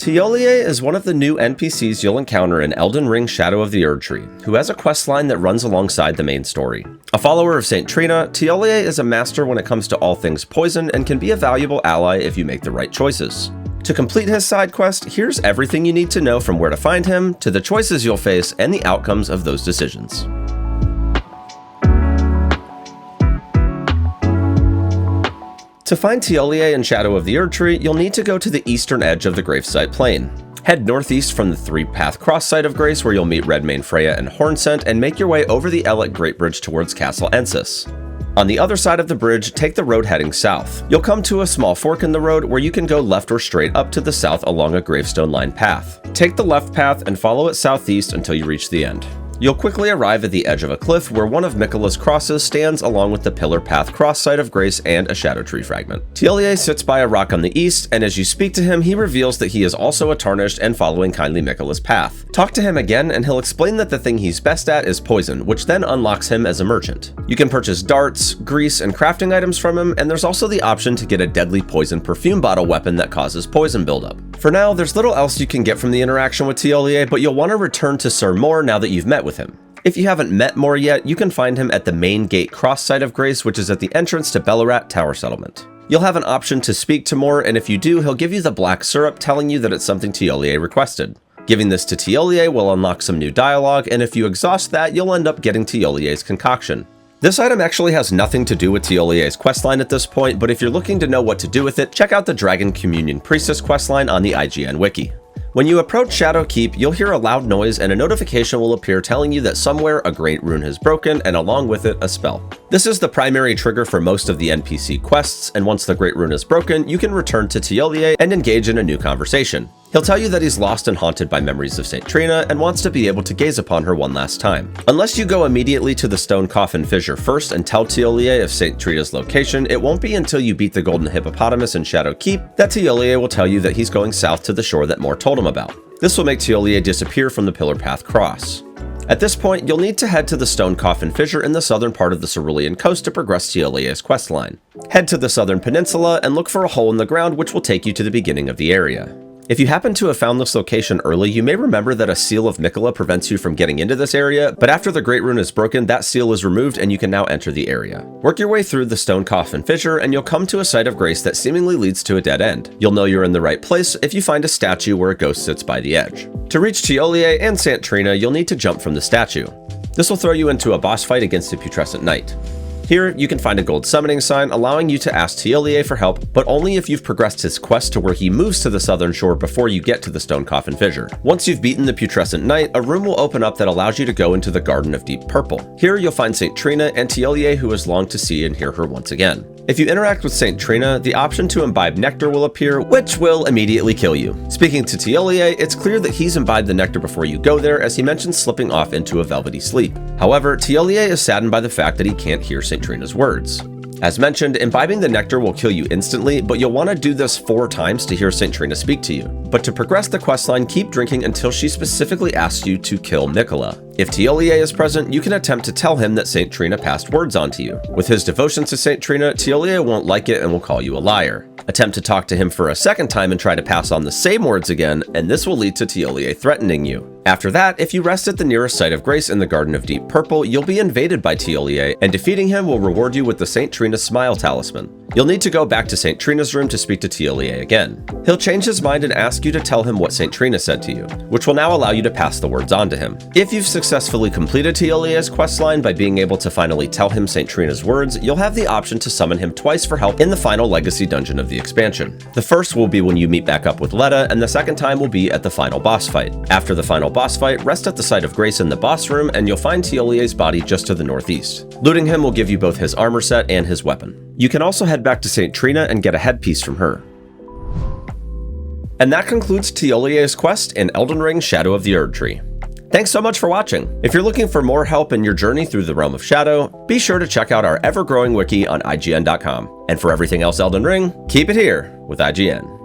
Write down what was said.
Thiollier is one of the new NPCs you'll encounter in Elden Ring Shadow of the Erdtree, who has a questline that runs alongside the main story. A follower of St. Trina, Thiollier is a master when it comes to all things poison and can be a valuable ally if you make the right choices. To complete his side quest, here's everything you need to know from where to find him, to the choices you'll face, and the outcomes of those decisions. To find Thiollier in Shadow of the Erdtree, you'll need to go to the eastern edge of the Gravesite Plain. Head northeast from the three-path cross-site of Grace where you'll meet Redmane Freya and Hornsent, and make your way over the Elec Great Bridge towards Castle Ensis. On the other side of the bridge, take the road heading south. You'll come to a small fork in the road where you can go left or straight up to the south along a gravestone-lined path. Take the left path and follow it southeast until you reach the end. You'll quickly arrive at the edge of a cliff where one of Miquella's crosses stands along with the Pillar Path cross site of Grace and a Shadow Tree fragment. Thiollier sits by a rock on the east, and as you speak to him, he reveals that he is also a Tarnished and following kindly Miquella's path. Talk to him again, and he'll explain that the thing he's best at is poison, which then unlocks him as a merchant. You can purchase darts, grease, and crafting items from him, and there's also the option to get a deadly poison perfume bottle weapon that causes poison buildup. For now, there's little else you can get from the interaction with Thiollier, but you'll want to return to Sir Moore now that you've met with him. If you haven't met Moore yet, you can find him at the main gate cross site of Grace, which is at the entrance to Bellarat Tower Settlement. You'll have an option to speak to Moore, and if you do, he'll give you the black syrup telling you that it's something Thiollier requested. Giving this to Thiollier will unlock some new dialogue, and if you exhaust that, you'll end up getting Thiollier's concoction. This item actually has nothing to do with Thiollier's questline at this point, but if you're looking to know what to do with it, check out the Dragon Communion Priestess questline on the IGN wiki. When you approach Shadow Keep, you'll hear a loud noise and a notification will appear telling you that somewhere a great rune has broken, and along with it, a spell. This is the primary trigger for most of the NPC quests, and once the great rune is broken, you can return to Thiollier and engage in a new conversation. He'll tell you that he's lost and haunted by memories of St. Trina and wants to be able to gaze upon her one last time. Unless you go immediately to the Stone Coffin Fissure first and tell Thiollier of St. Trina's location, it won't be until you beat the Golden Hippopotamus in Shadow Keep that Thiollier will tell you that he's going south to the shore that Moore told him about. This will make Thiollier disappear from the Pillar Path cross. At this point, you'll need to head to the Stone Coffin Fissure in the southern part of the Cerulean coast to progress Thiollier's questline. Head to the southern peninsula and look for a hole in the ground which will take you to the beginning of the area. If you happen to have found this location early, you may remember that a seal of Miquella prevents you from getting into this area, but after the Great Rune is broken, that seal is removed and you can now enter the area. Work your way through the Stone Coffin Fissure and you'll come to a site of Grace that seemingly leads to a dead end. You'll know you're in the right place if you find a statue where a ghost sits by the edge. To reach Thiollier and St. Trina, you'll need to jump from the statue. This will throw you into a boss fight against a putrescent knight. Here, you can find a gold summoning sign allowing you to ask Thiollier for help, but only if you've progressed his quest to where he moves to the southern shore before you get to the Stone Coffin Fissure. Once you've beaten the putrescent knight, a room will open up that allows you to go into the Garden of Deep Purple. Here, you'll find St. Trina and Thiollier, who has longed to see and hear her once again. If you interact with St. Trina, the option to imbibe nectar will appear, which will immediately kill you. Speaking to Thiollier, it's clear that he's imbibed the nectar before you go there, as he mentions slipping off into a velvety sleep. However, Thiollier is saddened by the fact that he can't hear St. Trina's words. As mentioned, imbibing the nectar will kill you instantly, but you'll want to do this 4 times to hear St. Trina speak to you. But to progress the questline, keep drinking until she specifically asks you to kill Miquella. If Thiollier is present, you can attempt to tell him that St. Trina passed words on to you. With his devotion to St. Trina, Thiollier won't like it and will call you a liar. Attempt to talk to him for a second time and try to pass on the same words again, and this will lead to Thiollier threatening you. After that, if you rest at the nearest site of Grace in the Garden of Deep Purple, you'll be invaded by Thiollier, and defeating him will reward you with the St. Trina Smile Talisman. You'll need to go back to St. Trina's room to speak to Thiollier again. He'll change his mind and ask you to tell him what St. Trina said to you, which will now allow you to pass the words on to him. If you've successfully completed Thiollier's questline by being able to finally tell him St. Trina's words, you'll have the option to summon him twice for help in the final legacy dungeon of the expansion. The first will be when you meet back up with Letta, and the second time will be at the final boss fight. After the final boss fight, rest at the site of Grace in the boss room, and you'll find Thiollier's body just to the northeast. Looting him will give you both his armor set and his weapon. You can also head back to St. Trina and get a headpiece from her. And that concludes Thiollier's quest in Elden Ring Shadow of the Erdtree. Thanks so much for watching. If you're looking for more help in your journey through the Realm of Shadow, be sure to check out our ever-growing wiki on IGN.com. And for everything else Elden Ring, keep it here with IGN.